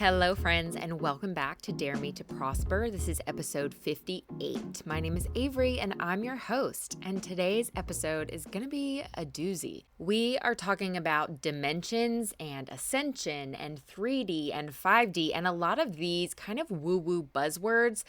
Hello, friends, and welcome back to Dare Me to Prosper. This is episode 58. My name is Avery, and I'm your host. And today's episode is going to be a doozy. We are talking about dimensions and ascension and 3D and 5D and a lot of these kind of woo-woo buzzwords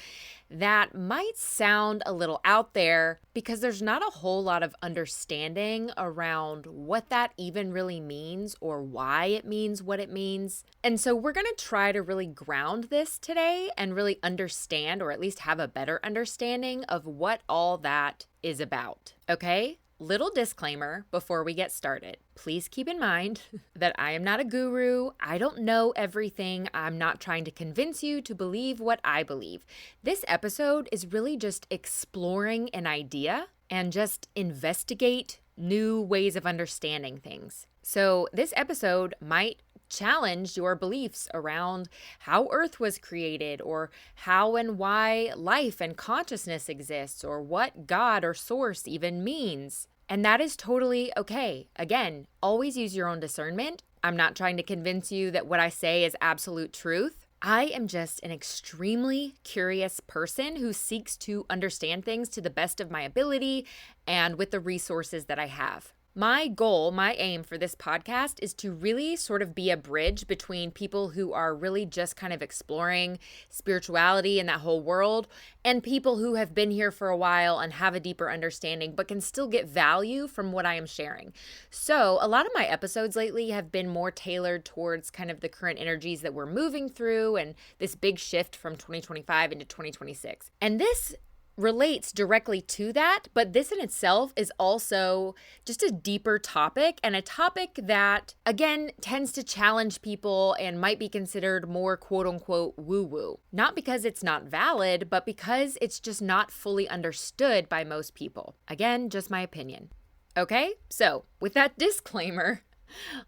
that might sound a little out there because there's not a whole lot of understanding around what that even really means or why it means what it means. And so we're going to try to really ground this today and really understand, or at least have a better understanding of what all that is about. Okay? Little disclaimer before we get started. Please keep in mind that I am not a guru. I don't know everything. I'm not trying to convince you to believe what I believe. This episode is really just exploring an idea and just investigate new ways of understanding things. So this episode might challenge your beliefs around how Earth was created, or how and why life and consciousness exists, or what God or source even means. And that is totally okay. Again, always use your own discernment. I'm not trying to convince you that what I say is absolute truth. I am just an extremely curious person who seeks to understand things to the best of my ability and with the resources that I have. My goal, my aim for this podcast is to really sort of be a bridge between people who are really just kind of exploring spirituality and that whole world, and people who have been here for a while and have a deeper understanding but can still get value from what I am sharing. So a lot of my episodes lately have been more tailored towards kind of the current energies that we're moving through and this big shift from 2025 into 2026. And this relates directly to that, but this in itself is also just a deeper topic, and a topic that, again, tends to challenge people and might be considered more quote-unquote woo-woo. Not because it's not valid, but because it's just not fully understood by most people. Again, just my opinion. Okay, so with that disclaimer,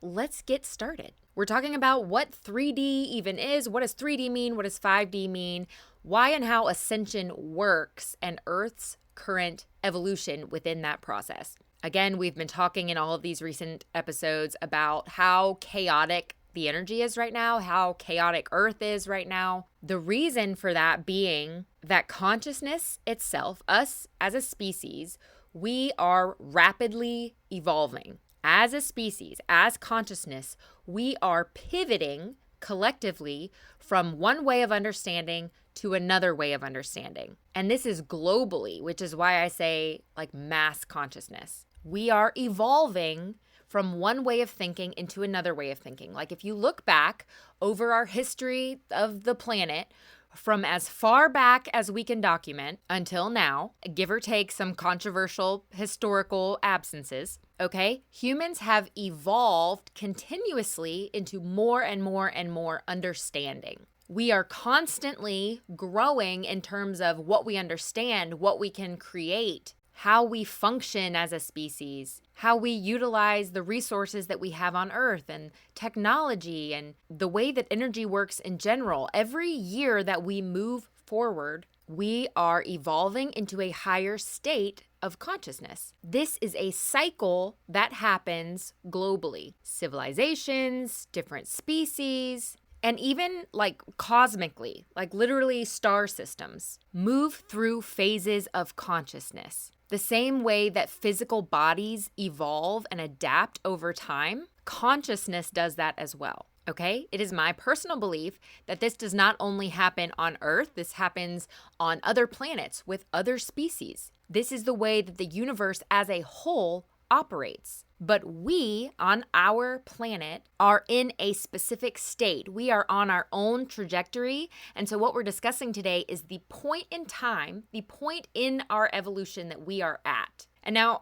let's get started. We're talking about what 3D even is. What does 3D mean? What does 5D mean? Why and how ascension works, and Earth's current evolution within that process. Again, we've been talking in all of these recent episodes about how chaotic the energy is right now, how chaotic Earth is right now. The reason for that being that consciousness itself, us as a species, we are rapidly evolving. As a species, as consciousness, we are pivoting collectively from one way of understanding to another way of understanding. And this is globally, which is why I say like mass consciousness. We are evolving from one way of thinking into another way of thinking. Like if you look back over our history of the planet, from as far back as we can document until now, give or take some controversial historical absences, okay, humans have evolved continuously into more and more and more understanding. We are constantly growing in terms of what we understand, what we can create, how we function as a species, how we utilize the resources that we have on Earth and technology and the way that energy works in general. Every year that we move forward, we are evolving into a higher state of consciousness. This is a cycle that happens globally. Civilizations, different species, and even like cosmically, like literally star systems, move through phases of consciousness. The same way that physical bodies evolve and adapt over time, consciousness does that as well. Okay? It is my personal belief that this does not only happen on Earth, this happens on other planets with other species. This is the way that the universe as a whole operates. But we, on our planet, are in a specific state. We are on our own trajectory. And so what we're discussing today is the point in time, the point in our evolution that we are at. And now,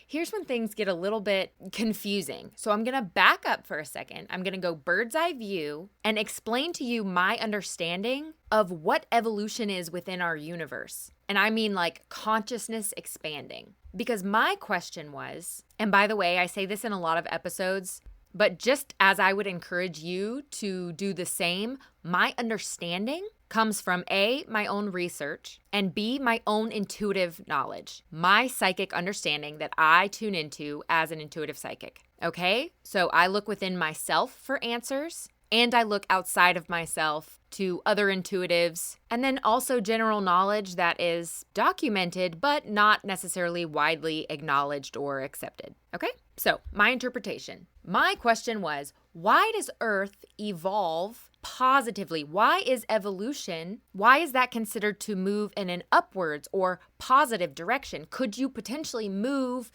here's when things get a little bit confusing. So I'm going to back up for a second. I'm going to go bird's eye view and explain to you my understanding of what evolution is within our universe. And I mean like consciousness expanding. Because my question was, and by the way, I say this in a lot of episodes, but just as I would encourage you to do the same, my understanding comes from A, my own research, and B, my own intuitive knowledge, my psychic understanding that I tune into as an intuitive psychic. Okay? So I look within myself for answers, and I look outside of myself to other intuitives, and then also general knowledge that is documented but not necessarily widely acknowledged or accepted. Okay? So, my interpretation. My question was, why does Earth evolve positively? Why is that considered to move in an upwards or positive direction? Could you potentially move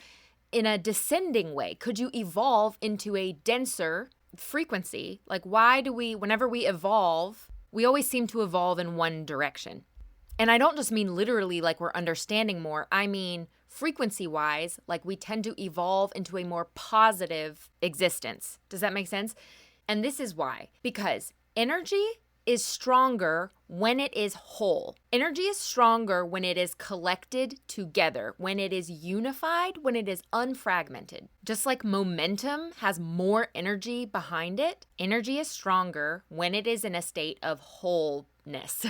in a descending way? Could you evolve into a denser frequency? Like, why do whenever we evolve, we always seem to evolve in one direction? And I don't just mean literally like we're understanding more. I mean frequency-wise, like we tend to evolve into a more positive existence. Does that make sense? And this is why. Because energy is stronger when it is whole. Energy is stronger when it is collected together, when it is unified, when it is unfragmented. Just like momentum has more energy behind it, energy is stronger when it is in a state of wholeness.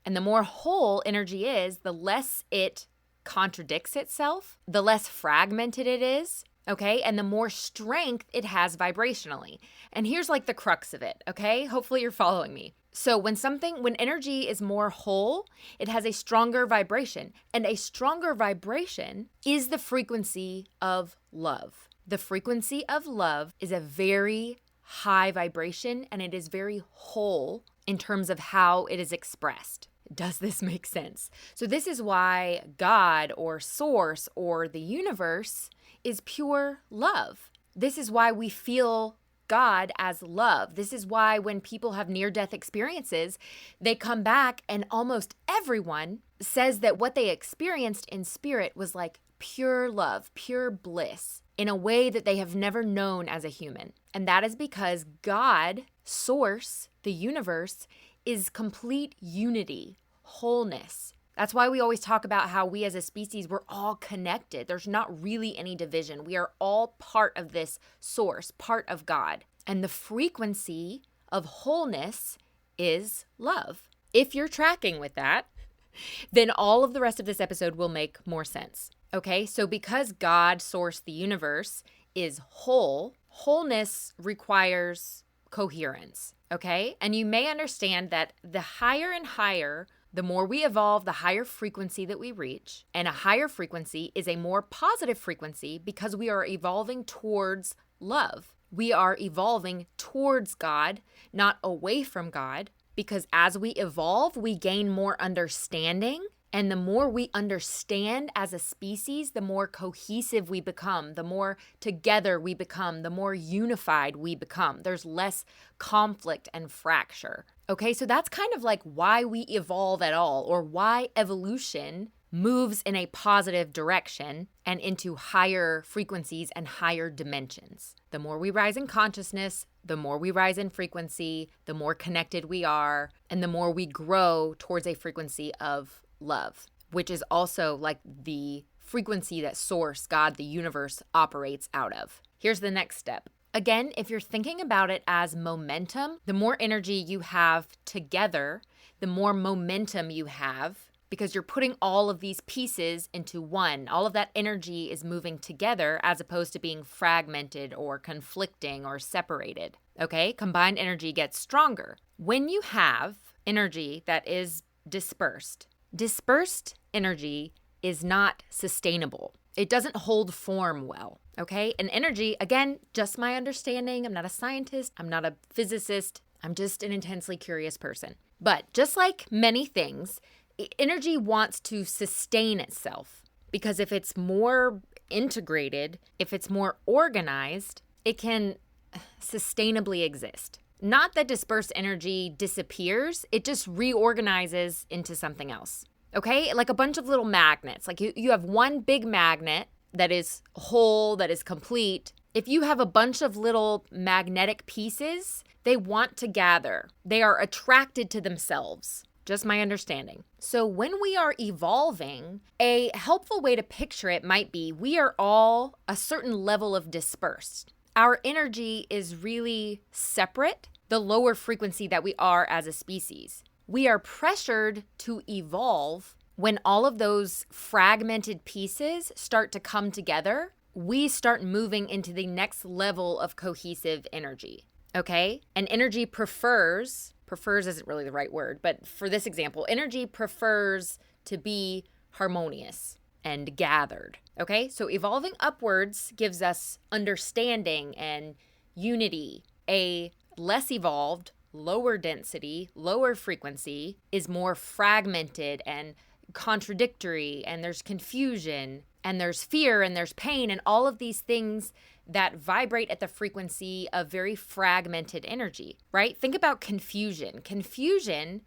And the more whole energy is, the less it contradicts itself, the less fragmented it is, okay? And the more strength it has vibrationally. And here's like the crux of it, okay? Hopefully you're following me. So when energy is more whole, it has a stronger vibration. And a stronger vibration is the frequency of love. The frequency of love is a very high vibration, and it is very whole in terms of how it is expressed. Does this make sense? So this is why God or Source or the universe is pure love. This is why we feel God as love. This is why when people have near-death experiences, they come back and almost everyone says that what they experienced in spirit was like pure love, pure bliss, in a way that they have never known as a human. And that is because God, Source, the universe, is complete unity, wholeness. That's why we always talk about how we as a species, we're all connected. There's not really any division. We are all part of this source, part of God. And the frequency of wholeness is love. If you're tracking with that, then all of the rest of this episode will make more sense. Okay, so because God, Source, the universe is whole, wholeness requires coherence. Okay, and you may understand that the higher and higher, the more we evolve, the higher frequency that we reach. And a higher frequency is a more positive frequency because we are evolving towards love. We are evolving towards God, not away from God, because as we evolve, we gain more understanding. And the more we understand as a species, the more cohesive we become, the more together we become, the more unified we become. There's less conflict and fracture. Okay, so that's kind of like why we evolve at all, or why evolution moves in a positive direction and into higher frequencies and higher dimensions. The more we rise in consciousness, the more we rise in frequency, the more connected we are, and the more we grow towards a frequency of love, which is also like the frequency that Source, God, the universe, operates out of. Here's the next step. Again, if you're thinking about it as momentum, the more energy you have together, the more momentum you have, because you're putting all of these pieces into one. All of that energy is moving together as opposed to being fragmented or conflicting or separated. Okay? Combined energy gets stronger. When you have energy that is dispersed energy is not sustainable. It doesn't hold form well, okay? And energy, again, just my understanding. I'm not a scientist. I'm not a physicist. I'm just an intensely curious person. But just like many things, energy wants to sustain itself, because if it's more integrated, if it's more organized, it can sustainably exist. Not that dispersed energy disappears, it just reorganizes into something else, okay? Like a bunch of little magnets. Like you have one big magnet that is whole, that is complete. If you have a bunch of little magnetic pieces, they want to gather. They are attracted to themselves. Just my understanding. So when we are evolving, a helpful way to picture it might be we are all a certain level of dispersed. Our energy is really separate, the lower frequency that we are as a species. We are pressured to evolve when all of those fragmented pieces start to come together. We start moving into the next level of cohesive energy. okay? And energy prefers isn't really the right word, but for this example, energy prefers to be harmonious and gathered, okay? So evolving upwards gives us understanding and unity. A less evolved, lower density, lower frequency is more fragmented and contradictory, and there's confusion, and there's fear, and there's pain, and all of these things that vibrate at the frequency of very fragmented energy, right? Think about confusion. Confusion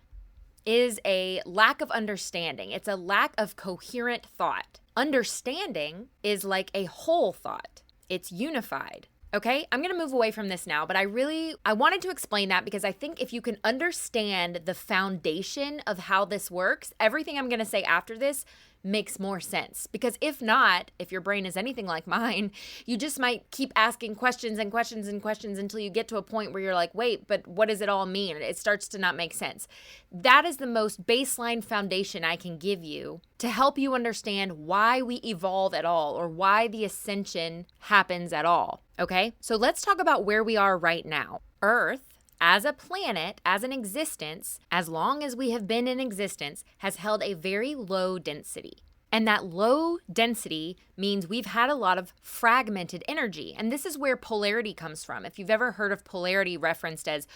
is a lack of understanding. It's a lack of coherent thought. Understanding is like a whole thought. It's unified. Okay, I'm going to move away from this now, but I wanted to explain that because I think if you can understand the foundation of how this works, everything I'm going to say after this makes more sense. Because if not, if your brain is anything like mine, you just might keep asking questions and questions and questions until you get to a point where you're like, wait, but what does it all mean? It starts to not make sense. That is the most baseline foundation I can give you to help you understand why we evolve at all or why the ascension happens at all. Okay, so let's talk about where we are right now. Earth, as a planet, as an existence, as long as we have been in existence, has held a very low density. And that low density means we've had a lot of fragmented energy. And this is where polarity comes from. If you've ever heard of polarity referenced as,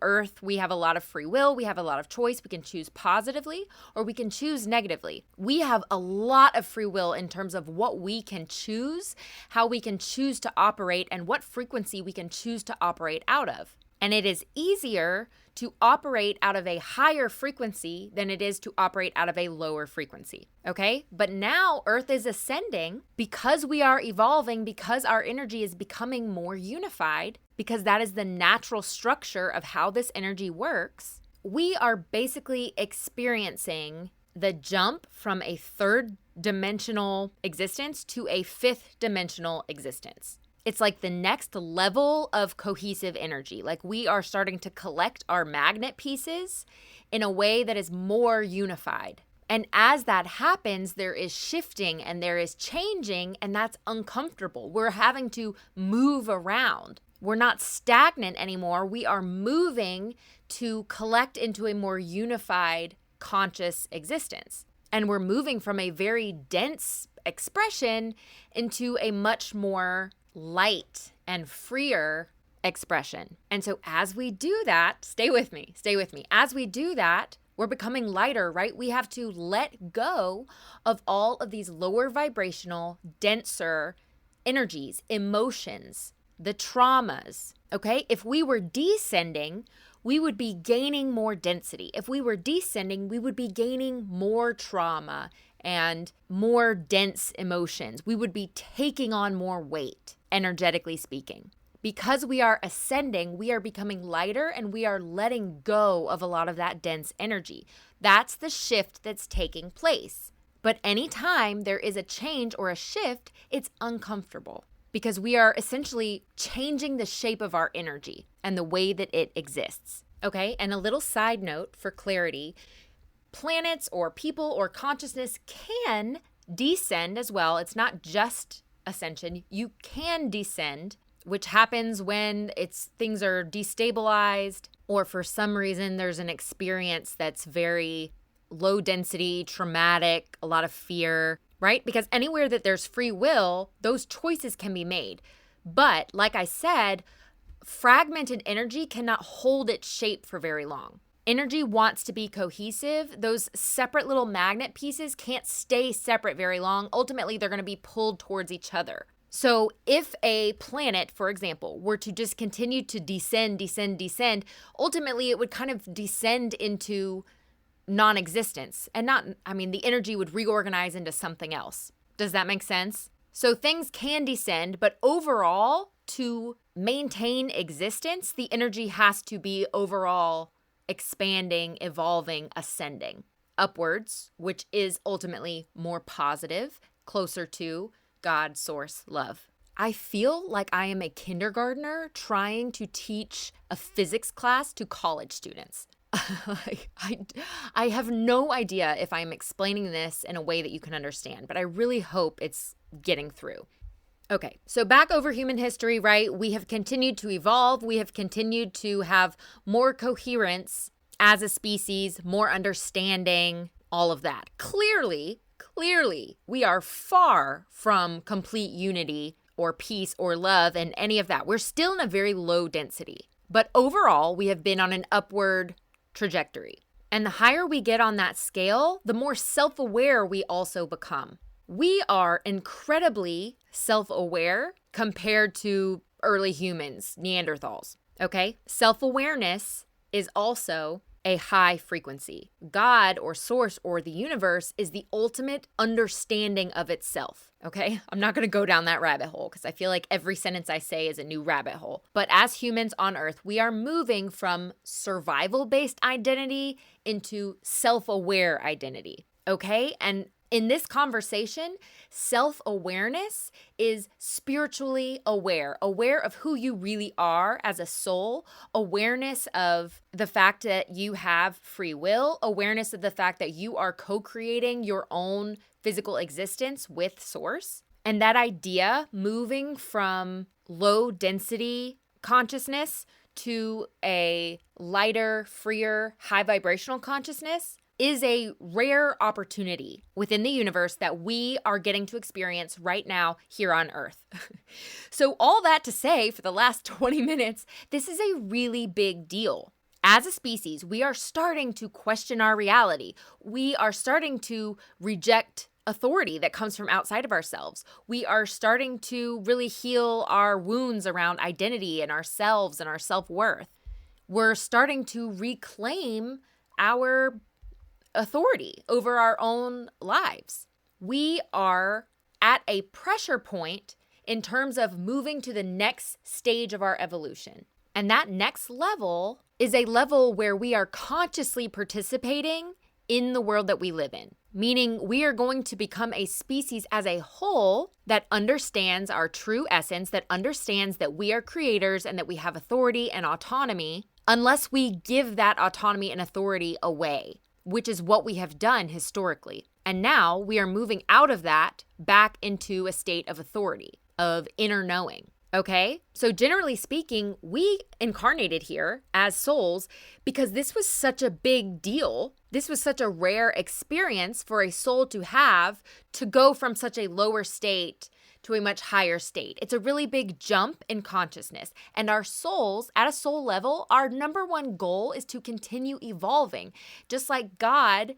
Earth, we have a lot of free will, we have a lot of choice, we can choose positively or we can choose negatively. We have a lot of free will in terms of what we can choose, how we can choose to operate, and what frequency we can choose to operate out of. And it is easier to operate out of a higher frequency than it is to operate out of a lower frequency, okay? But now Earth is ascending because we are evolving, because our energy is becoming more unified, because that is the natural structure of how this energy works. We are basically experiencing the jump from a third dimensional existence to a fifth dimensional existence. It's like the next level of cohesive energy. Like we are starting to collect our magnet pieces in a way that is more unified. And as that happens, there is shifting and there is changing, and that's uncomfortable. We're having to move around. We're not stagnant anymore. We are moving to collect into a more unified, conscious existence. And we're moving from a very dense expression into a much more light and freer expression. And so as we do that, stay with me. As we do that, we're becoming lighter, right? We have to let go of all of these lower vibrational, denser energies, emotions, the traumas, okay? If we were descending, we would be gaining more density. If we were descending, we would be gaining more trauma and more dense emotions. We would be taking on more weight, energetically speaking. Because we are ascending, we are becoming lighter and we are letting go of a lot of that dense energy. That's the shift that's taking place. But anytime there is a change or a shift, it's uncomfortable because we are essentially changing the shape of our energy and the way that it exists. Okay, and a little side note for clarity, planets or people or consciousness can descend as well. It's not just ascension. You can descend, which happens when things are destabilized or for some reason there's an experience that's very low density, traumatic, a lot of fear, right? Because anywhere that there's free will, those choices can be made. But like I said, fragmented energy cannot hold its shape for very long. Energy wants to be cohesive. Those separate little magnet pieces can't stay separate very long. Ultimately, they're going to be pulled towards each other. So if a planet, for example, were to just continue to descend, ultimately it would kind of descend into non-existence. And the energy would reorganize into something else. Does that make sense? So things can descend, but overall, to maintain existence, the energy has to be overall expanding, evolving, ascending upwards, which is ultimately more positive, closer to God, source, love. I feel like I am a kindergartner trying to teach a physics class to college students. I have no idea if I'm explaining this in a way that you can understand, but I really hope it's getting through. Okay, so back over human history, right? We have continued to evolve. We have continued to have more coherence as a species, more understanding, all of that. Clearly, we are far from complete unity or peace or love and any of that. We're still in a very low density. But overall, we have been on an upward trajectory. And the higher we get on that scale, the more self-aware we also become. We are incredibly self-aware compared to early humans, Neanderthals, okay? Self-awareness is also a high frequency. God or source or the universe is the ultimate understanding of itself, okay? I'm not going to go down that rabbit hole because I feel like every sentence I say is a new rabbit hole. But as humans on Earth, we are moving from survival-based identity into self-aware identity, okay? And in this conversation, self-awareness is spiritually aware of who you really are as a soul, awareness of the fact that you have free will, awareness of the fact that you are co-creating your own physical existence with Source. And that idea, moving from low density consciousness to a lighter, freer, high vibrational consciousness, is a rare opportunity within the universe that we are getting to experience right now here on Earth. So all that to say, for the last 20 minutes, this is a really big deal. As a species, we are starting to question our reality. We are starting to reject authority that comes from outside of ourselves. We are starting to really heal our wounds around identity and ourselves and our self-worth. We're starting to reclaim our authority over our own lives. We are at a pressure point in terms of moving to the next stage of our evolution. And that next level is a level where we are consciously participating in the world that we live in. Meaning we are going to become a species as a whole that understands our true essence, that understands that we are creators and that we have authority and autonomy, unless we give that autonomy and authority away, which is what we have done historically. And now we are moving out of that back into a state of authority, of inner knowing. Okay? So generally speaking, we incarnated here as souls because this was such a big deal. This was such a rare experience for a soul to have, to go from such a lower state to a much higher state. It's a really big jump in consciousness. And our souls, at a soul level, our number one goal is to continue evolving. Just like God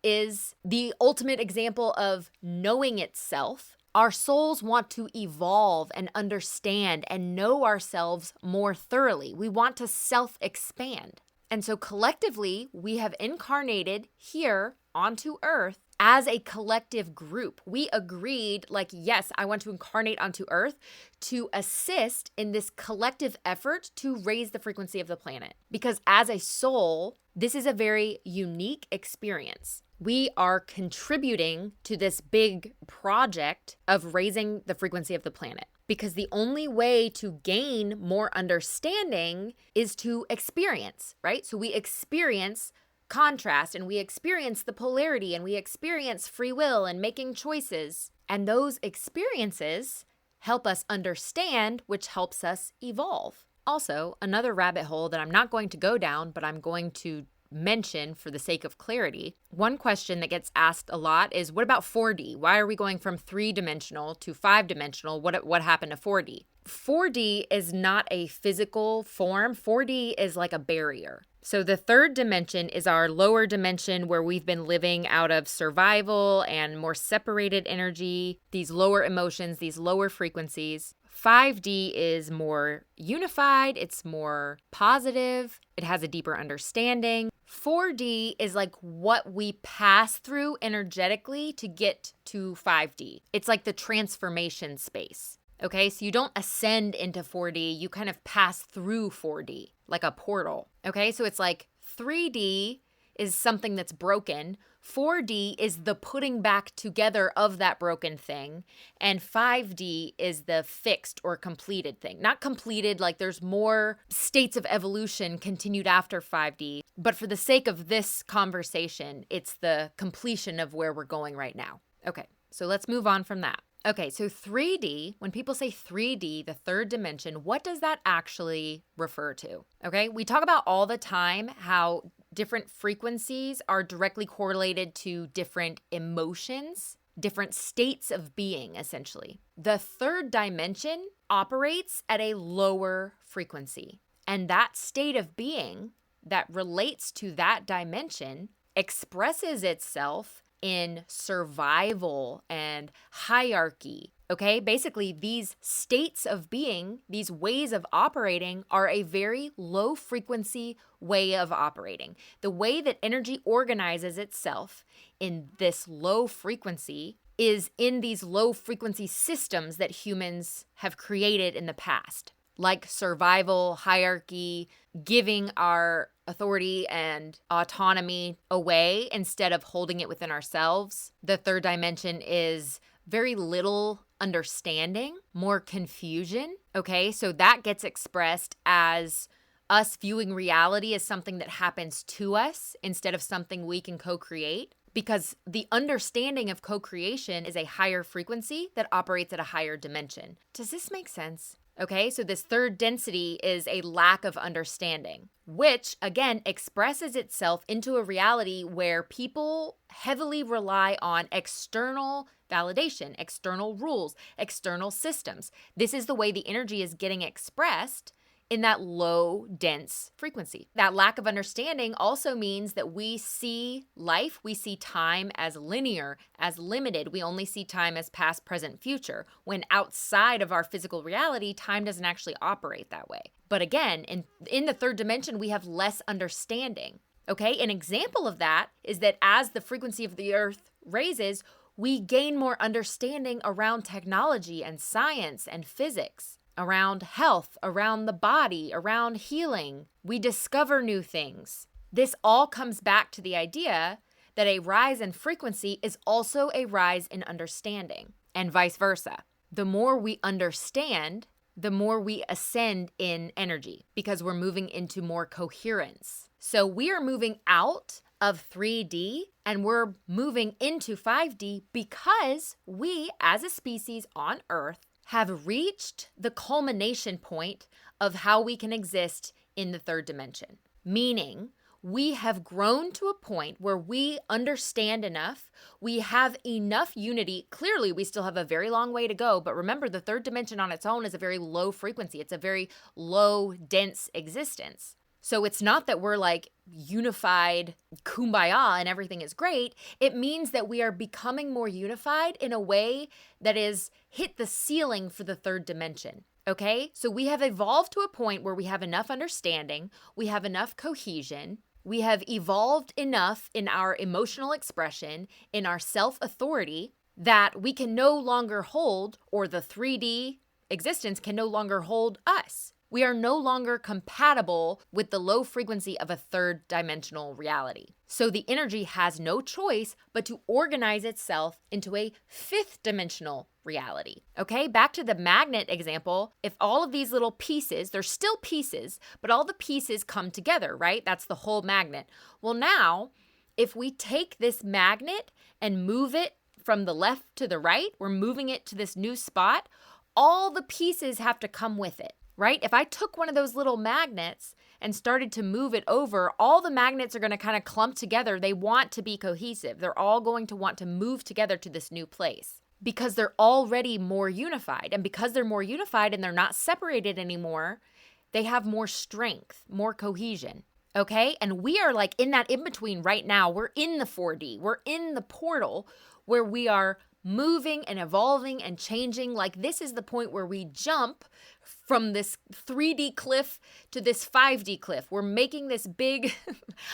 is the ultimate example of knowing itself, our souls want to evolve and understand and know ourselves more thoroughly. We want to self-expand. And so collectively, we have incarnated here onto Earth as a collective group. We agreed, like, yes, I want to incarnate onto Earth to assist in this collective effort to raise the frequency of the planet. Because as a soul, this is a very unique experience. We are contributing to this big project of raising the frequency of the planet. Because the only way to gain more understanding is to experience, right? So we experience contrast and we experience the polarity and we experience free will and making choices. And those experiences help us understand, which helps us evolve. Also, another rabbit hole that I'm not going to go down, but I'm going to mention for the sake of clarity. One question that gets asked a lot is, what about 4D? Why are we going from 3-dimensional to 5-dimensional? What happened to 4D? 4D is not a physical form. 4D is like a barrier. So the third dimension is our lower dimension where we've been living out of survival and more separated energy, these lower emotions, these lower frequencies. 5D is more unified, it's more positive, it has a deeper understanding. 4D is like what we pass through energetically to get to 5D. It's like the transformation space. Okay, so you don't ascend into 4D, you kind of pass through 4D, like a portal. Okay, so it's like 3D is something that's broken, 4D is the putting back together of that broken thing, and 5D is the fixed or completed thing. Not completed, like there's more states of evolution continued after 5D, but for the sake of this conversation, it's the completion of where we're going right now. Okay, so let's move on from that. Okay, so 3D, when people say 3D, the third dimension, what does that actually refer to? Okay, we talk about all the time how different frequencies are directly correlated to different emotions, different states of being, essentially. The third dimension operates at a lower frequency, and that state of being that relates to that dimension expresses itself in survival and hierarchy. Okay, basically, these states of being, these ways of operating, are a very low frequency way of operating. The way that energy organizes itself in this low frequency is in these low frequency systems that humans have created in the past, like survival, hierarchy, giving our authority and autonomy away instead of holding it within ourselves. The third dimension is very little understanding, more confusion. Okay, so that gets expressed as us viewing reality as something that happens to us instead of something we can co-create, because the understanding of co-creation is a higher frequency that operates at a higher dimension. Does this make sense? Okay, so this third density is a lack of understanding, which again expresses itself into a reality where people heavily rely on external validation, external rules, external systems. This is the way the energy is getting expressed in that low, dense frequency. That lack of understanding also means that we see life, we see time as linear, as limited. We only see time as past, present, future, when outside of our physical reality, time doesn't actually operate that way. But again, in the third dimension, we have less understanding. Okay, an example of that is that as the frequency of the earth raises, we gain more understanding around technology and science and physics, around health, around the body, around healing. We discover new things. This all comes back to the idea that a rise in frequency is also a rise in understanding, and vice versa. The more we understand, the more we ascend in energy because we're moving into more coherence. So we are moving out of 3D and we're moving into 5D because we, as a species on Earth, have reached the culmination point of how we can exist in the third dimension. Meaning, we have grown to a point where we understand enough, we have enough unity. Clearly, we still have a very long way to go, but remember, the third dimension on its own is a very low frequency. It's a very low, dense existence. So it's not that we're like unified, kumbaya, and everything is great. It means that we are becoming more unified in a way that is hit the ceiling for the third dimension. Okay? So we have evolved to a point where we have enough understanding, we have enough cohesion, we have evolved enough in our emotional expression, in our self-authority, that we can no longer hold, or the 3D existence can no longer hold us. We are no longer compatible with the low frequency of a third dimensional reality. So the energy has no choice but to organize itself into a fifth dimensional reality. Okay, back to the magnet example. If all of these little pieces, they're still pieces, but all the pieces come together, right? That's the whole magnet. Well, now, if we take this magnet and move it from the left to the right, we're moving it to this new spot, all the pieces have to come with it. Right? If I took one of those little magnets and started to move it over, all the magnets are going to kind of clump together. They want to be cohesive. They're all going to want to move together to this new place because they're already more unified. And because they're more unified and they're not separated anymore, they have more strength, more cohesion. Okay? And we are like in that in-between right now. We're in the 4D. We're in the portal where we are moving and evolving and changing. Like this is the point where we jump from this 3D cliff to this 5D cliff. We're making this big,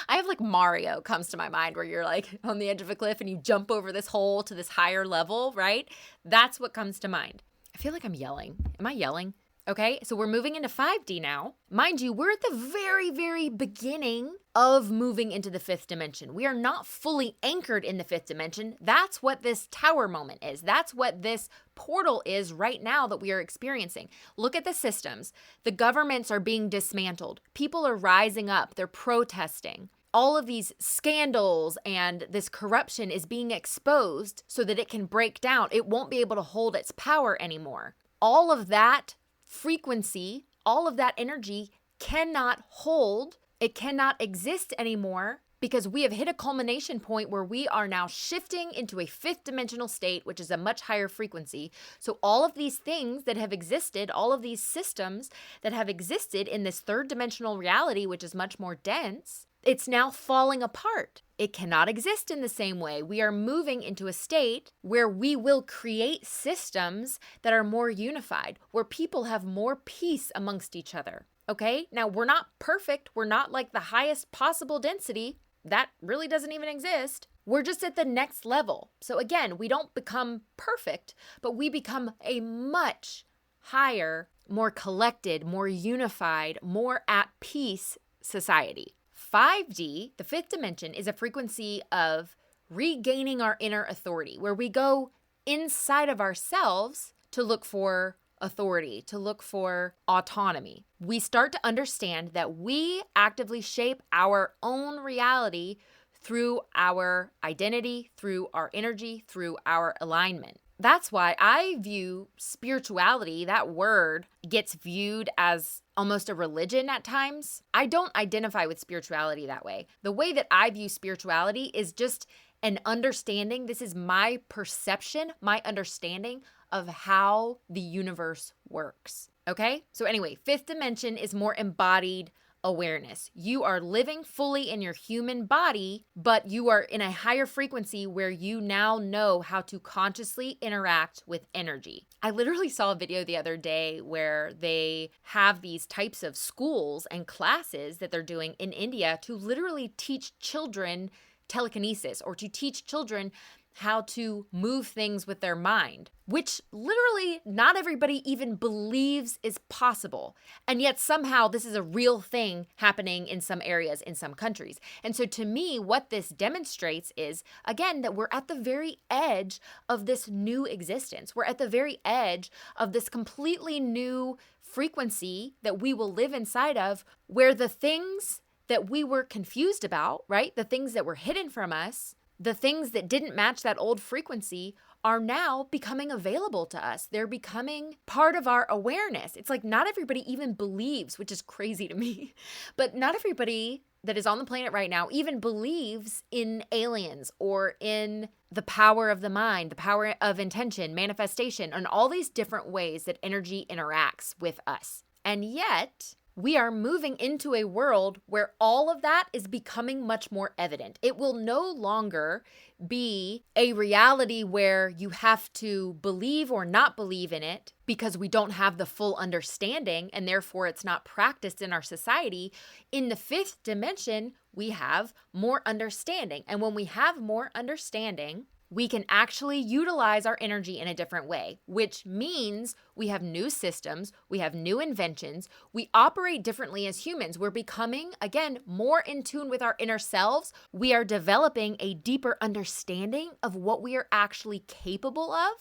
I have like Mario comes to my mind where you're like on the edge of a cliff and you jump over this hole to this higher level, right? That's what comes to mind. I feel like I'm yelling. Am I yelling? Okay, so we're moving into 5D now. Mind you, we're at the very, very beginning of moving into the fifth dimension. We are not fully anchored in the fifth dimension. That's what this tower moment is. That's what this portal is right now that we are experiencing. Look at the systems. The governments are being dismantled. People are rising up. They're protesting. all of these scandals and this corruption is being exposed so that it can break down. It won't be able to hold its power anymore. All of that frequency, all of that energy cannot hold, it cannot exist anymore, because we have hit a culmination point where we are now shifting into a fifth dimensional state, which is a much higher frequency. So all of these things that have existed, all of these systems that have existed in this third dimensional reality, which is much more dense, it's now falling apart. It cannot exist in the same way. We are moving into a state where we will create systems that are more unified, where people have more peace amongst each other. Okay? Now, we're not perfect. We're not like the highest possible density. That really doesn't even exist. We're just at the next level. So again, we don't become perfect, but we become a much higher, more collected, more unified, more at peace society. 5D, the fifth dimension, is a frequency of regaining our inner authority, where we go inside of ourselves to look for authority, to look for autonomy. We start to understand that we actively shape our own reality through our identity, through our energy, through our alignment. That's why I view spirituality, that word gets viewed as almost a religion at times. I don't identify with spirituality that way. The way that I view spirituality is just an understanding. This is my perception, my understanding of how the universe works. Okay? So anyway, fifth dimension is more embodied awareness. You are living fully in your human body, but you are in a higher frequency where you now know how to consciously interact with energy. I literally saw a video the other day where they have these types of schools and classes that they're doing in India to literally teach children telekinesis, or to teach children how to move things with their mind, which literally not everybody even believes is possible. And yet somehow this is a real thing happening in some areas, in some countries. And so to me, what this demonstrates is, again, that we're at the very edge of this new existence. We're at the very edge of this completely new frequency that we will live inside of, where the things that we were confused about, right? The things that were hidden from us, the things that didn't match that old frequency are now becoming available to us. They're becoming part of our awareness. It's like not everybody even believes, which is crazy to me, but not everybody that is on the planet right now even believes in aliens or in the power of the mind, the power of intention, manifestation, and all these different ways that energy interacts with us. And yet, we are moving into a world where all of that is becoming much more evident. It will no longer be a reality where you have to believe or not believe in it because we don't have the full understanding and therefore it's not practiced in our society. In the fifth dimension, we have more understanding. And when we have more understanding, we can actually utilize our energy in a different way, which means we have new systems, we have new inventions, we operate differently as humans. We're becoming, again, more in tune with our inner selves. We are developing a deeper understanding of what we are actually capable of.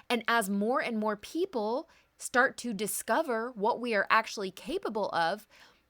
And as more and more people start to discover what we are actually capable of,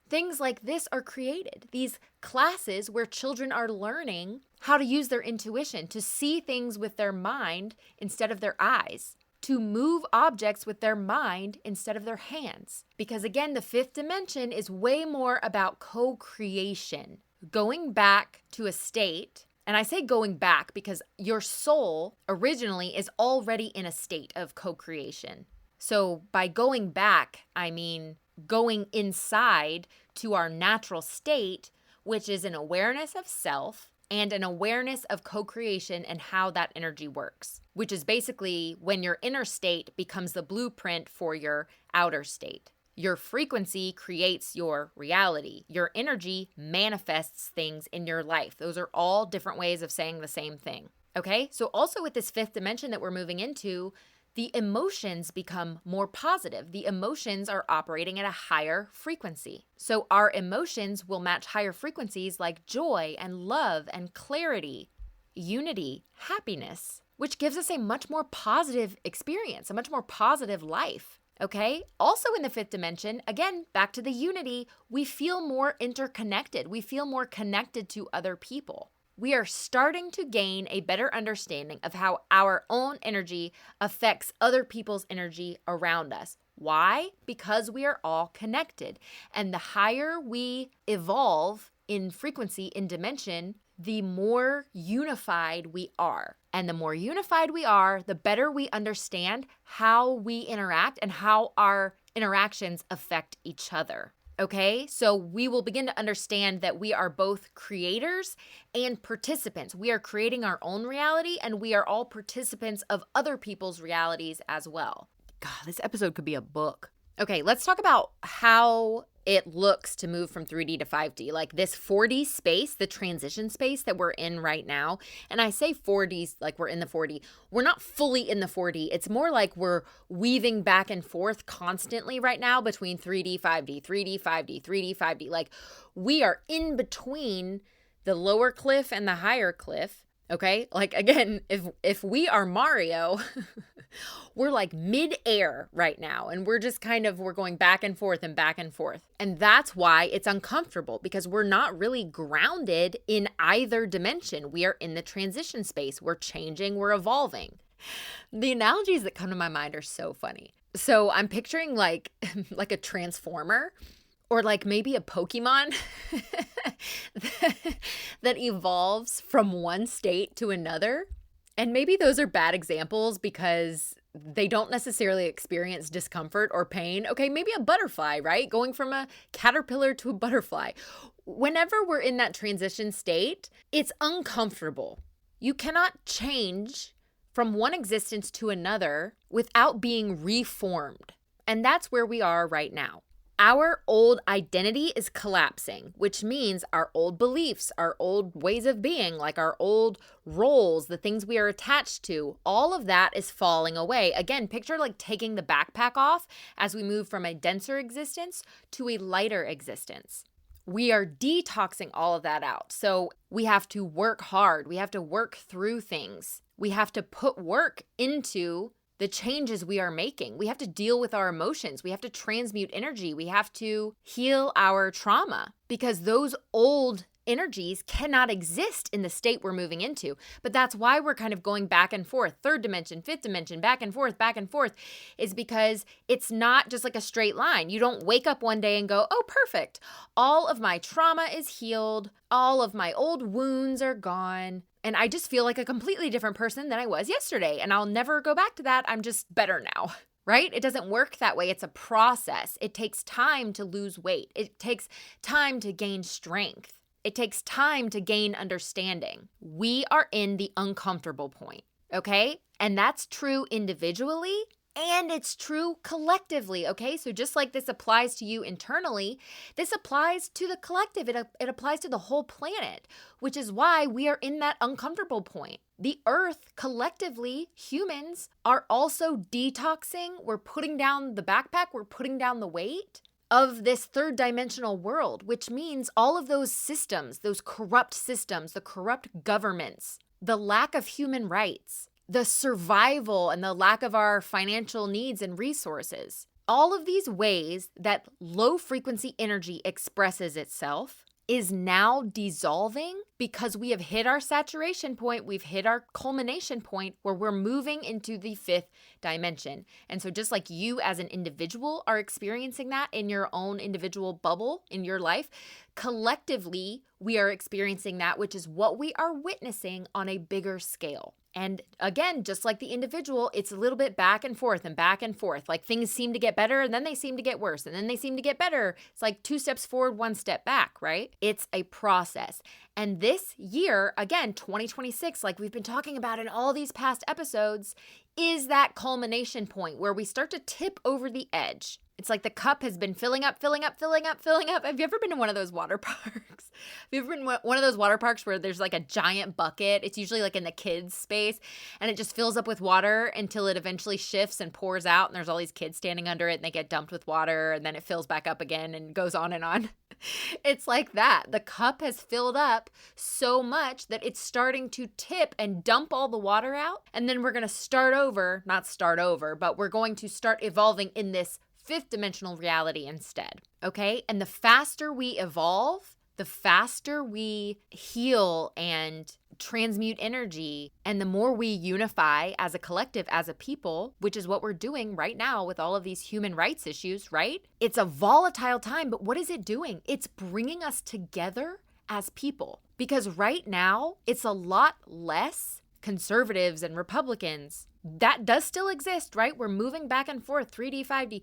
things like this are created. These classes where children are learning how to use their intuition, to see things with their mind instead of their eyes, to move objects with their mind instead of their hands. Because again, the fifth dimension is way more about co-creation, going back to a state. And I say going back because your soul originally is already in a state of co-creation. So by going back, I mean going inside to our natural state, which is an awareness of self and an awareness of co-creation and how that energy works, which is basically when your inner state becomes the blueprint for your outer state. Your frequency creates your reality. Your energy manifests things in your life. Those are all different ways of saying the same thing. Okay? So also with this fifth dimension that we're moving into, the emotions become more positive. The emotions are operating at a higher frequency. So our emotions will match higher frequencies like joy and love and clarity, unity, happiness, which gives us a much more positive experience, a much more positive life. Okay. Also in the fifth dimension, again, back to the unity, we feel more interconnected. We feel more connected to other people. We are starting to gain a better understanding of how our own energy affects other people's energy around us. Why? Because we are all connected. And the higher we evolve in frequency, in dimension, the more unified we are. And the more unified we are, the better we understand how we interact and how our interactions affect each other. Okay, so we will begin to understand that we are both creators and participants. We are creating our own reality, and we are all participants of other people's realities as well. God, this episode could be a book. Okay, let's talk about how it looks to move from 3D to 5D, like this 4D space, the transition space that we're in right now. And I say 4D like we're in the 4D. We're not fully in the 4D. It's more like we're weaving back and forth constantly right now between 3D, 5D, 3D, 5D, 3D, 5D. Like we are in between the lower cliff and the higher cliff. Okay, like again, if we are Mario, we're like mid-air right now, and we're going back and forth and back and forth. And that's why it's uncomfortable, because we're not really grounded in either dimension. We are in the transition space. We're changing, we're evolving. The analogies that come to my mind are so funny. So I'm picturing like a transformer, or like maybe a Pokemon that evolves from one state to another. And maybe those are bad examples because they don't necessarily experience discomfort or pain. Okay, maybe a butterfly, right? Going from a caterpillar to a butterfly. Whenever we're in that transition state, it's uncomfortable. You cannot change from one existence to another without being reformed. And that's where we are right now. Our old identity is collapsing, which means our old beliefs, our old ways of being, like our old roles, the things we are attached to, all of that is falling away. Again, picture like taking the backpack off as we move from a denser existence to a lighter existence. We are detoxing all of that out. So we have to work hard. We have to work through things. We have to put work into the changes we are making. We have to deal with our emotions. We have to transmute energy. We have to heal our trauma, because those old energies cannot exist in the state we're moving into. But that's why we're kind of going back and forth, third dimension, fifth dimension, back and forth, is because it's not just like a straight line. You don't wake up one day and go, oh, perfect. All of my trauma is healed. All of my old wounds are gone. And I just feel like a completely different person than I was yesterday. And I'll never go back to that. I'm just better now, right? It doesn't work that way. It's a process. It takes time to lose weight. It takes time to gain strength. It takes time to gain understanding. We are in the uncomfortable point, okay? And that's true individually, and it's true collectively, okay? So just like this applies to you internally, this applies to the collective. It applies to the whole planet, which is why we are in that uncomfortable point. The earth, collectively, humans are also detoxing. We're putting down the backpack. We're putting down the weight of this third dimensional world, which means all of those systems, those corrupt systems, the corrupt governments, the lack of human rights, the survival and the lack of our financial needs and resources. All of these ways that low frequency energy expresses itself is now dissolving because we have hit our saturation point. We've hit our culmination point where we're moving into the fifth dimension. And so just like you as an individual are experiencing that in your own individual bubble in your life, collectively, we are experiencing that, which is what we are witnessing on a bigger scale. And again, just like the individual, it's a little bit back and forth and back and forth. Like things seem to get better and then they seem to get worse and then they seem to get better. It's like 2 steps forward, 1 step back, right? It's a process. And this year, again, 2026, like we've been talking about in all these past episodes, is that culmination point where we start to tip over the edge. It's like the cup has been filling up, filling up, filling up, filling up. Have you ever been to one of those water parks? Have you ever been to one of those water parks where there's like a giant bucket? It's usually like in the kids' space, and it just fills up with water until it eventually shifts and pours out, and there's all these kids standing under it, and they get dumped with water, and then it fills back up again and goes on and on. It's like that. The cup has filled up so much that it's starting to tip and dump all the water out, and then we're going to not start over, but we're going to start evolving in this fifth dimensional reality instead, okay? And the faster we evolve, the faster we heal and transmute energy, and the more we unify as a collective, as a people, which is what we're doing right now with all of these human rights issues, right? It's a volatile time, but what is it doing? It's bringing us together as people, because right now it's a lot less conservatives and Republicans. That does still exist, right? We're moving back and forth, 3D, 5D.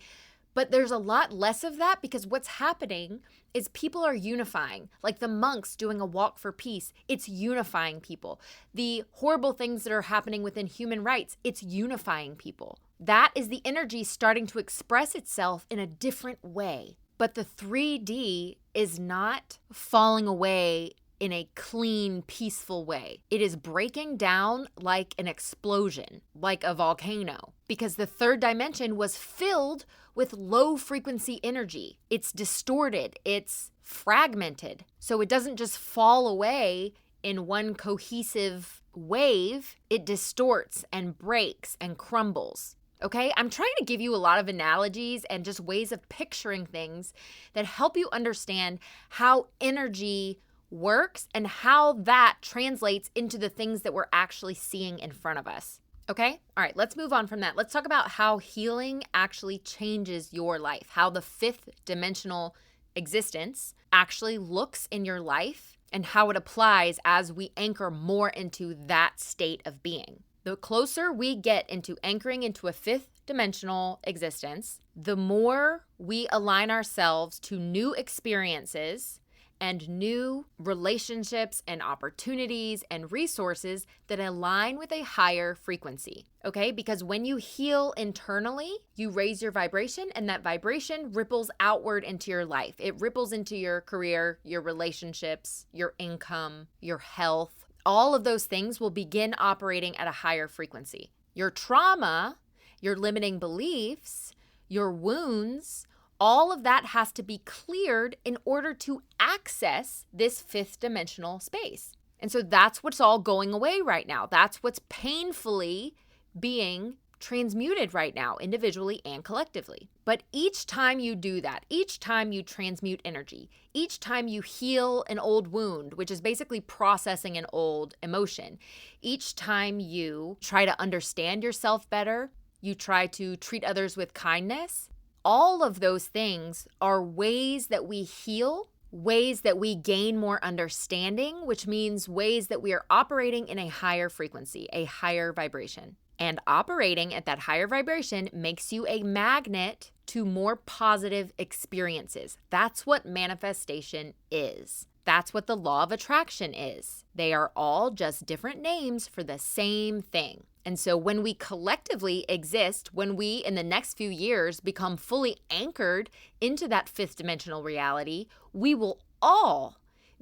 But there's a lot less of that because what's happening is people are unifying. Like the monks doing a walk for peace, it's unifying people. The horrible things that are happening within human rights, it's unifying people. That is the energy starting to express itself in a different way. But the 3D is not falling away in a clean, peaceful way. It is breaking down like an explosion, like a volcano, because the third dimension was filled with low frequency energy. It's distorted, it's fragmented. So it doesn't just fall away in one cohesive wave, it distorts and breaks and crumbles. Okay, I'm trying to give you a lot of analogies and just ways of picturing things that help you understand how energy works and how that translates into the things that we're actually seeing in front of us. Okay? All right, let's move on from that. Let's talk about how healing actually changes your life, how the fifth dimensional existence actually looks in your life and how it applies as we anchor more into that state of being. The closer we get into anchoring into a fifth dimensional existence, the more we align ourselves to new experiences and new relationships and opportunities and resources that align with a higher frequency, okay? Because when you heal internally, you raise your vibration, and that vibration ripples outward into your life. It ripples into your career, your relationships, your income, your health. All of those things will begin operating at a higher frequency. Your trauma, your limiting beliefs, your wounds, all of that has to be cleared in order to access this fifth dimensional space. And so that's what's all going away right now. That's what's painfully being transmuted right now, individually and collectively. But each time you do that, each time you transmute energy, each time you heal an old wound, which is basically processing an old emotion, each time you try to understand yourself better, you try to treat others with kindness, all of those things are ways that we heal, ways that we gain more understanding, which means ways that we are operating in a higher frequency, a higher vibration. And operating at that higher vibration makes you a magnet to more positive experiences. That's what manifestation is. That's what the law of attraction is. They are all just different names for the same thing. And so when we collectively exist, when we in the next few years become fully anchored into that fifth dimensional reality, we will all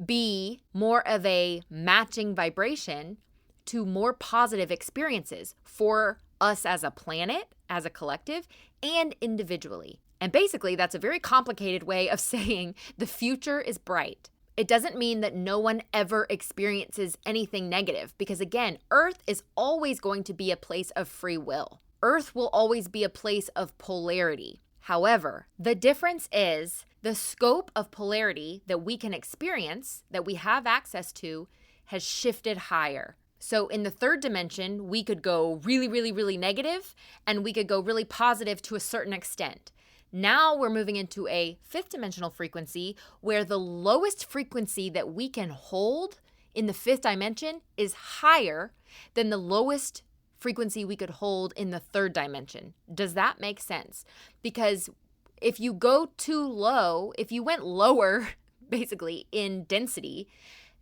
be more of a matching vibration to more positive experiences for us as a planet, as a collective, and individually. And basically, that's a very complicated way of saying the future is bright. It doesn't mean that no one ever experiences anything negative because, again, Earth is always going to be a place of free will. Earth will always be a place of polarity. However, the difference is the scope of polarity that we can experience, that we have access to, has shifted higher. So in the third dimension, we could go really, really, really negative, and we could go really positive to a certain extent. Now we're moving into a fifth dimensional frequency where the lowest frequency that we can hold in the fifth dimension is higher than the lowest frequency we could hold in the third dimension. Does that make sense? Because if you go too low, if you went lower, basically in density,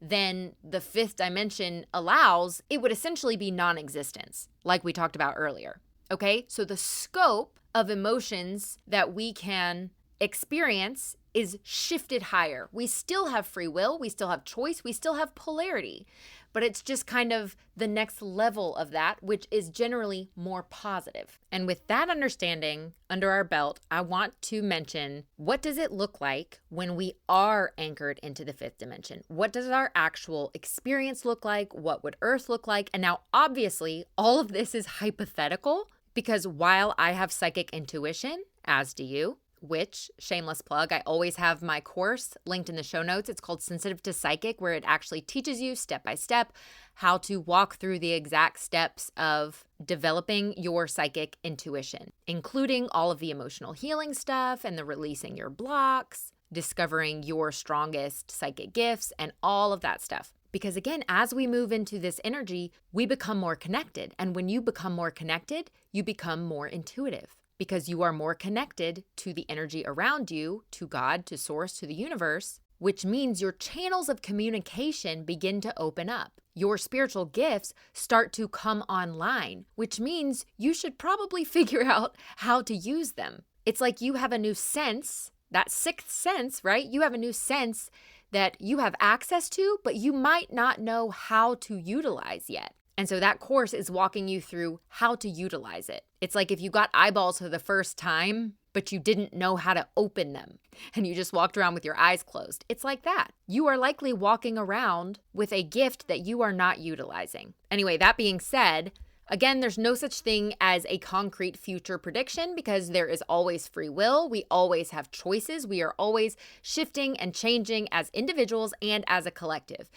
than the fifth dimension allows, it would essentially be non-existence, like we talked about earlier. Okay, so the scope of emotions that we can experience is shifted higher. We still have free will, we still have choice, we still have polarity, but it's just kind of the next level of that, which is generally more positive. And with that understanding under our belt, I want to mention, what does it look like when we are anchored into the fifth dimension? What does our actual experience look like? What would Earth look like? And now, obviously, all of this is hypothetical, because while I have psychic intuition, as do you, which, shameless plug, I always have my course linked in the show notes. It's called Sensitive to Psychic, where it actually teaches you step by step how to walk through the exact steps of developing your psychic intuition, including all of the emotional healing stuff and the releasing your blocks, discovering your strongest psychic gifts, and all of that stuff. Because again, as we move into this energy, we become more connected. And when you become more connected, you become more intuitive, because you are more connected to the energy around you, to God, to source, to the universe, which means your channels of communication begin to open up. Your spiritual gifts start to come online, which means you should probably figure out how to use them. It's like you have a new sense, that sixth sense, right? You have a new sense that you have access to, but you might not know how to utilize yet. And so that course is walking you through how to utilize it. It's like if you got eyeballs for the first time, but you didn't know how to open them and you just walked around with your eyes closed. It's like that. You are likely walking around with a gift that you are not utilizing. Anyway, that being said, again, there's no such thing as a concrete future prediction, because there is always free will. We always have choices. We are always shifting and changing as individuals and as a collective.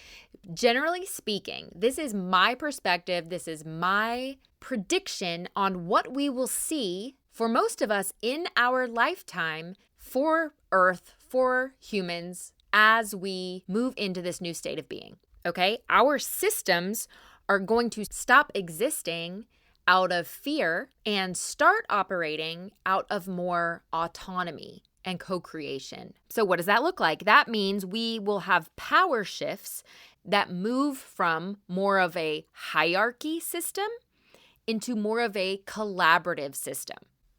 Generally speaking, this is my perspective. This is my prediction on what we will see for most of us in our lifetime for Earth, for humans, as we move into this new state of being. Okay? Our systems are going to stop existing out of fear and start operating out of more autonomy and co-creation. So what does that look like? That means we will have power shifts that move from more of a hierarchy system into more of a collaborative system.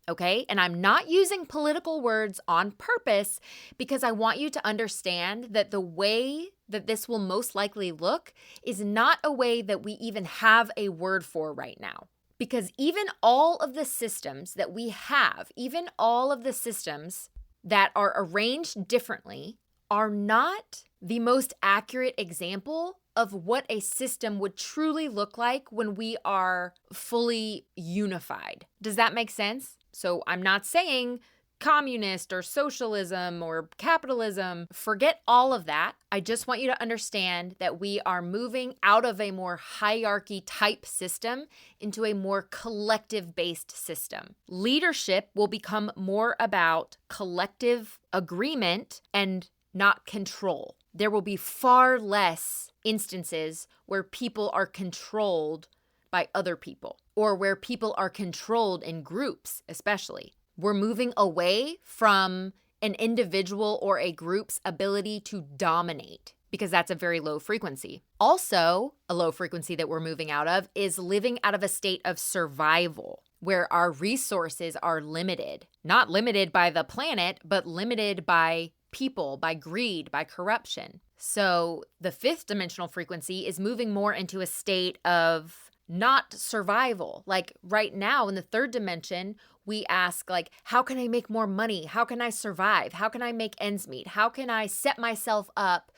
Okay? And I'm not using political words on purpose, because I want you to understand that the way that this will most likely look is not a way that we even have a word for right now. Because even all of the systems that we have, even all of the systems that are arranged differently, are not the most accurate example of what a system would truly look like when we are fully unified. Does that make sense? So I'm not saying communist or socialism or capitalism. Forget all of that. I just want you to understand that we are moving out of a more hierarchy type system into a more collective-based system. Leadership will become more about collective agreement and not control. There will be far less instances where people are controlled by other people, or where people are controlled in groups, especially. We're moving away from an individual or a group's ability to dominate, because that's a very low frequency. Also, a low frequency that we're moving out of is living out of a state of survival, where our resources are limited. Not limited by the planet, but limited by people, by greed, by corruption. So the fifth dimensional frequency is moving more into a state of not survival. Like right now in the third dimension, we ask like, how can I make more money? How can I survive? How can I make ends meet? How can I set myself up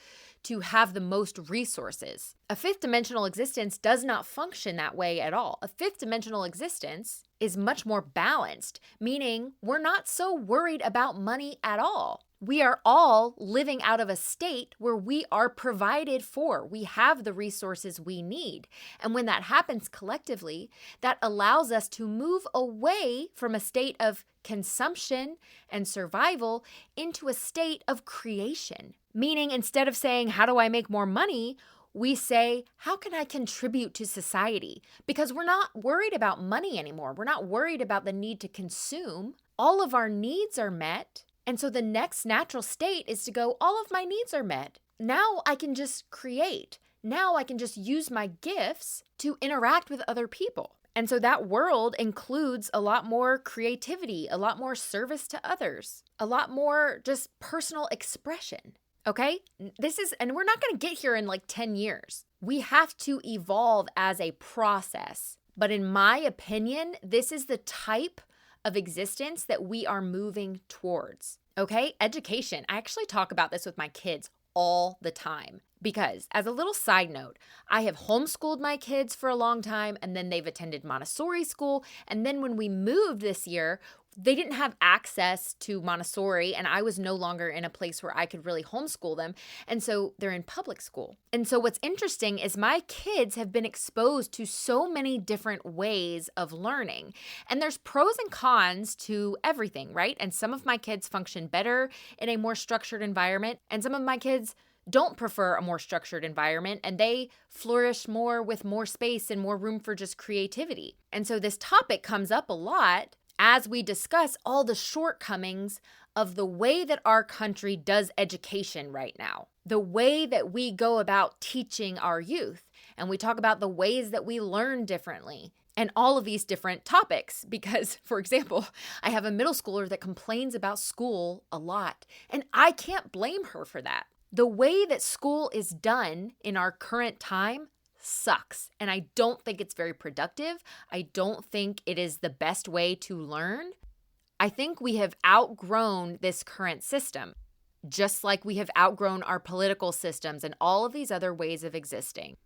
to have the most resources? A fifth dimensional existence does not function that way at all. A fifth dimensional existence is much more balanced, meaning we're not so worried about money at all. We are all living out of a state where we are provided for. We have the resources we need. And when that happens collectively, that allows us to move away from a state of consumption and survival into a state of creation. Meaning, instead of saying, how do I make more money? We say, how can I contribute to society? Because we're not worried about money anymore. We're not worried about the need to consume. All of our needs are met. And so the next natural state is to go, all of my needs are met. Now I can just create. Now I can just use my gifts to interact with other people. And so that world includes a lot more creativity, a lot more service to others, a lot more just personal expression. Okay? And we're not going to get here in like 10 years. We have to evolve as a process. But in my opinion, this is the type of existence that we are moving towards. Okay? Education. I actually talk about this with my kids all the time because, as a little side note, I have homeschooled my kids for a long time, and then they've attended Montessori school. And then when we moved this year, they didn't have access to Montessori, and I was no longer in a place where I could really homeschool them. And so they're in public school. And so what's interesting is my kids have been exposed to so many different ways of learning. And there's pros and cons to everything, right? And some of my kids function better in a more structured environment, and some of my kids don't prefer a more structured environment, and they flourish more with more space and more room for just creativity. And so this topic comes up a lot as we discuss all the shortcomings of the way that our country does education right now, the way that we go about teaching our youth. And we talk about the ways that we learn differently and all of these different topics. Because, for example, I have a middle schooler that complains about school a lot, and I can't blame her for that. The way that school is done in our current time sucks. And I don't think it's very productive. I don't think it is the best way to learn. I think we have outgrown this current system, just like we have outgrown our political systems and all of these other ways of existing.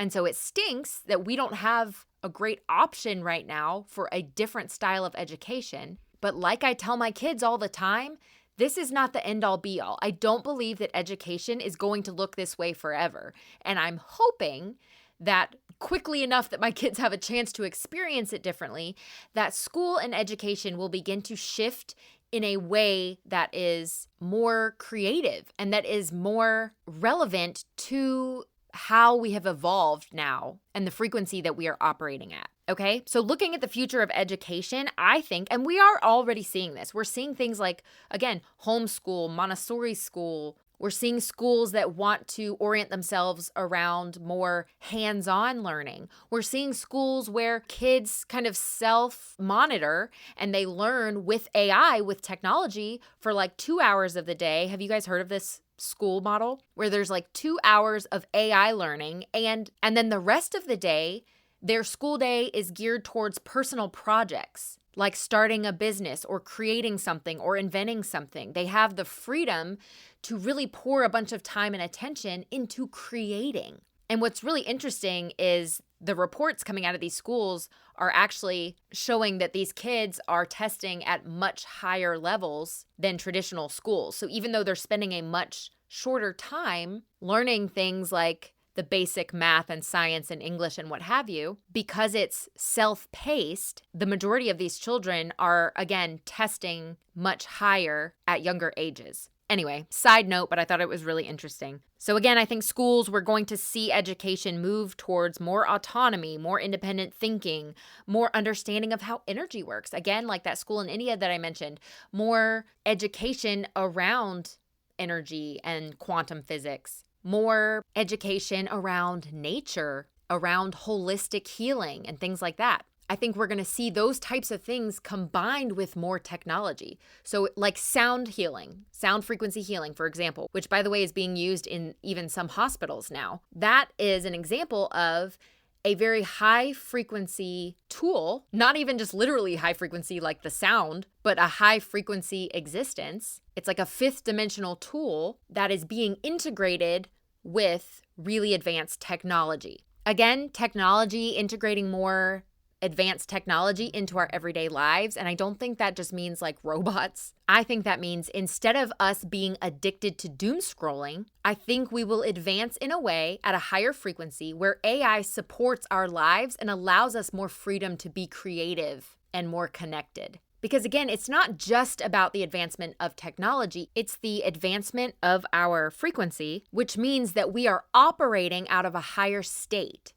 And so it stinks that we don't have a great option right now for a different style of education. But like I tell my kids all the time, this is not the end all be all. I don't believe that education is going to look this way forever. And I'm hoping that quickly enough that my kids have a chance to experience it differently, that school and education will begin to shift in a way that is more creative and that is more relevant to how we have evolved now and the frequency that we are operating at. Okay, so looking at the future of education, I think, and we are already seeing this, we're seeing things like, again, homeschool, Montessori school. We're seeing schools that want to orient themselves around more hands-on learning. We're seeing schools where kids kind of self-monitor and they learn with AI, with technology, for like 2 hours of the day. Have you guys heard of this school model where there's like 2 hours of AI learning and then the rest of the day, their school day is geared towards personal projects like starting a business or creating something or inventing something. They have the freedom to really pour a bunch of time and attention into creating. And what's really interesting is the reports coming out of these schools are actually showing that these kids are testing at much higher levels than traditional schools. So even though they're spending a much shorter time learning things like the basic math and science and English and what have you, because it's self-paced, the majority of these children are, again, testing much higher at younger ages. Anyway, side note, but I thought it was really interesting. So again, I think schools, we're going to see education move towards more autonomy, more independent thinking, more understanding of how energy works. Again, like that school in India that I mentioned, more education around energy and quantum physics, more education around nature, around holistic healing and things like that. I think we're going to see those types of things combined with more technology. So like sound healing, sound frequency healing, for example, which by the way is being used in even some hospitals now. That is an example of a very high frequency tool, not even just literally high frequency like the sound, but a high frequency existence. It's like a fifth dimensional tool that is being integrated with really advanced technology. Again, technology, integrating more advanced technology into our everyday lives. And I don't think that just means like robots. I think that means instead of us being addicted to doom scrolling, I think we will advance in a way at a higher frequency where AI supports our lives and allows us more freedom to be creative and more connected. Because again, it's not just about the advancement of technology, it's the advancement of our frequency, which means that we are operating out of a higher state,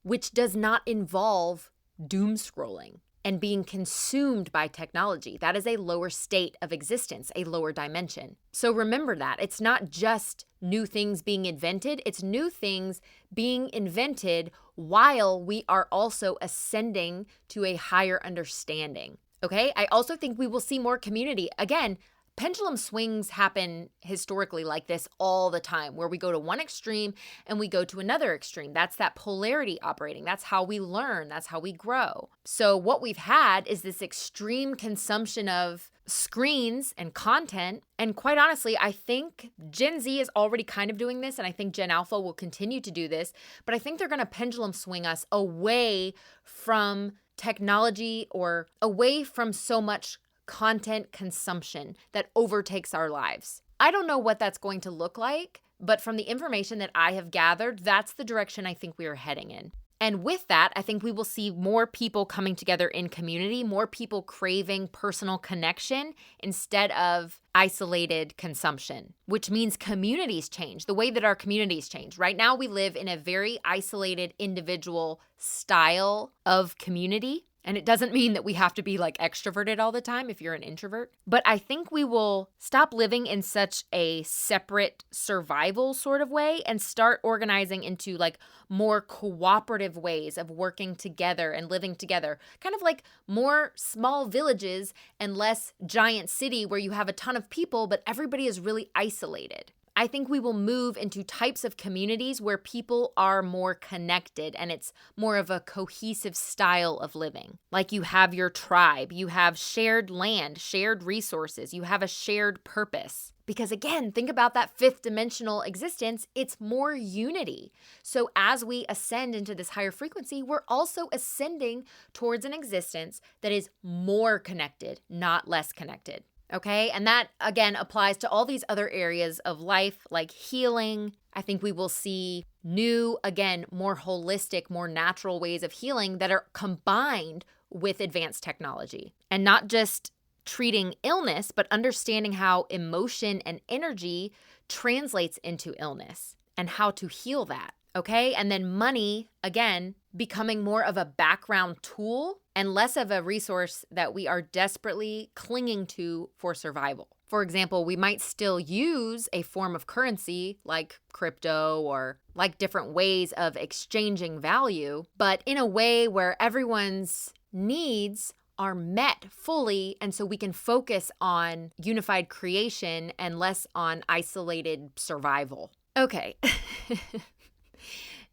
which does not involve doom scrolling and being consumed by technology. That is a lower state of existence, a lower dimension. So remember that. It's not just new things being invented, it's new things being invented while we are also ascending to a higher understanding. Okay? I also think we will see more community. Again, pendulum swings happen historically like this all the time, where we go to one extreme and we go to another extreme. That's that polarity operating. That's how we learn. That's how we grow. So what we've had is this extreme consumption of screens and content. And quite honestly, I think Gen Z is already kind of doing this, and I think Gen Alpha will continue to do this, but I think they're going to pendulum swing us away from technology or away from so much content consumption that overtakes our lives. I don't know what that's going to look like, but from the information that I have gathered, that's the direction I think we are heading in. And with that, I think we will see more people coming together in community, more people craving personal connection instead of isolated consumption, which means communities change, the way that our communities change. Right now, we live in a very isolated individual style of community. And it doesn't mean that we have to be like extroverted all the time if you're an introvert. But I think we will stop living in such a separate survival sort of way and start organizing into like more cooperative ways of working together and living together. Kind of like more small villages and less giant city where you have a ton of people, but everybody is really isolated. I think we will move into types of communities where people are more connected and it's more of a cohesive style of living. Like you have your tribe, you have shared land, shared resources, you have a shared purpose. Because again, think about that fifth dimensional existence, it's more unity. So as we ascend into this higher frequency, we're also ascending towards an existence that is more connected, not less connected. Okay, and that again applies to all these other areas of life like healing. I think we will see new, again, more holistic, more natural ways of healing that are combined with advanced technology. And not just treating illness, but understanding how emotion and energy translates into illness and how to heal that. Okay, and then money, again, becoming more of a background tool and less of a resource that we are desperately clinging to for survival. For example, we might still use a form of currency like crypto or like different ways of exchanging value, but in a way where everyone's needs are met fully, and so we can focus on unified creation and less on isolated survival. Okay.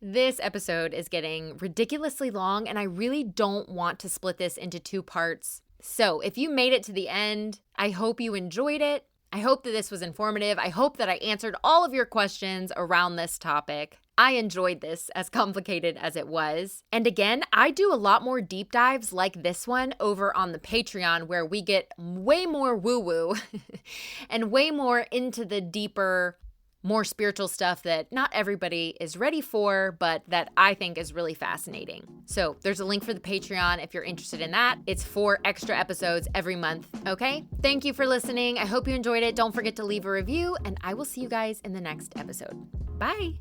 This episode is getting ridiculously long, and I really don't want to split this into two parts. So if you made it to the end, I hope you enjoyed it. I hope that this was informative. I hope that I answered all of your questions around this topic. I enjoyed this, as complicated as it was. And again, I do a lot more deep dives like this one over on the Patreon, where we get way more woo-woo and way more into the deeper, more spiritual stuff that not everybody is ready for, but that I think is really fascinating. So there's a link for the Patreon if you're interested in that. It's 4 extra episodes every month, okay? Thank you for listening. I hope you enjoyed it. Don't forget to leave a review, and I will see you guys in the next episode. Bye.